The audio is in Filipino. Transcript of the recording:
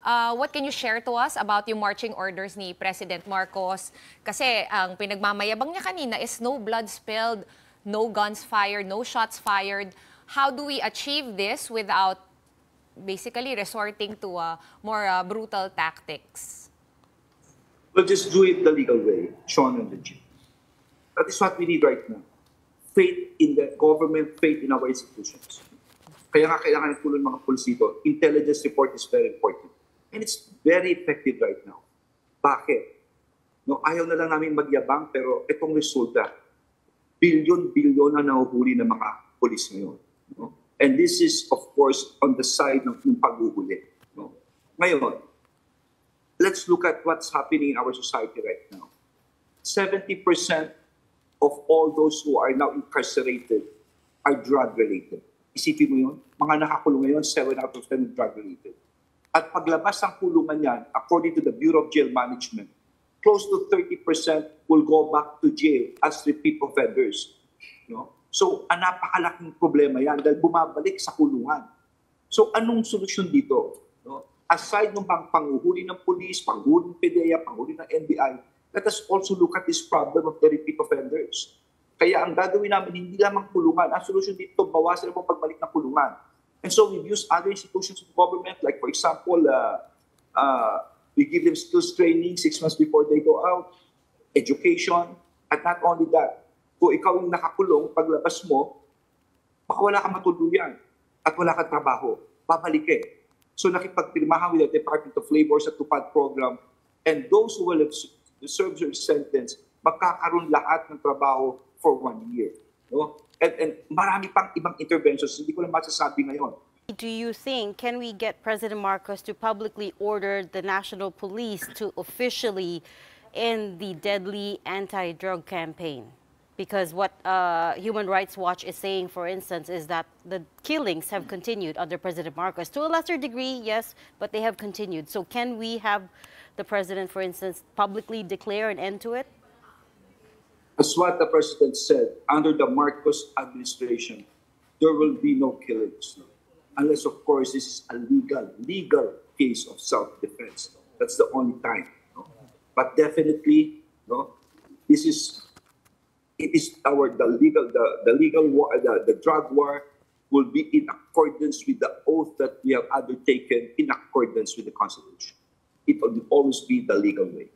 What can you share to us about yung marching orders ni President Marcos? Kasi ang pinagmamayabang niya kanina is no blood spilled, no guns fired, no shots fired. How do we achieve this without basically resorting to more brutal tactics? We'll just do it the legal way, Sean and Reggie. That is what we need right now. Faith in the government, faith in our institutions. Kaya nga kailangan ng tulong mga pulis dito. Intelligence report is very important. And it's very effective right now. Bakit? No, ayaw na lang namin magyabang, pero itong resulta, bilyon-bilyon na nahuhuli ng mga pulis ngayon. No? And this is, of course, on the side ng paghuhuli. No? Ngayon, let's look at what's happening in our society right now. 70% of all those who are now incarcerated are drug-related. Isipin mo yun, mga nakakulong ngayon, 7 out of 10 drug-related. At paglabas ng kulungan yan, according to the Bureau of Jail Management, close to 30% will go back to jail as repeat offenders. No? So, napakalaking problema yan dahil bumabalik sa kulungan. So, anong solusyon dito? No? Aside ng panguhuli ng police, panguhuli ng PDEA, panguhuli ng NBI, let us also look at this problem of the repeat offenders. Kaya ang gagawin namin, hindi lamang kulungan. Ang solusyon dito, bawasan mo pagbalik ng kulungan. And so we've used other institutions of government, like for example, we give them skills training 6 months before they go out, education, and not only that, kung ikaw yung nakakulong, paglabas mo, baka wala kang matuluyan at wala kang trabaho, babalik eh. So nakipagpirmahan with the Department of Labor sa TUPAD program, and those who will have served their sentence, magkakaroon lahat ng trabaho for 1 year. No? And marami pang ibang interventions, hindi ko lang masasabi ngayon. Do you think, can we get President Marcos to publicly order the National Police to officially end the deadly anti-drug campaign? Because what Human Rights Watch is saying, for instance, is that the killings have continued under President Marcos. To a lesser degree, yes, but they have continued. So can we have the President, for instance, publicly declare an end to it? As what the President said, under the Marcos administration, there will be no killings. Unless, of course, this is a legal case of self-defense. That's the only time. No? But definitely, no, the drug war will be in accordance with the oath that we have undertaken in accordance with the Constitution. It will always be the legal way.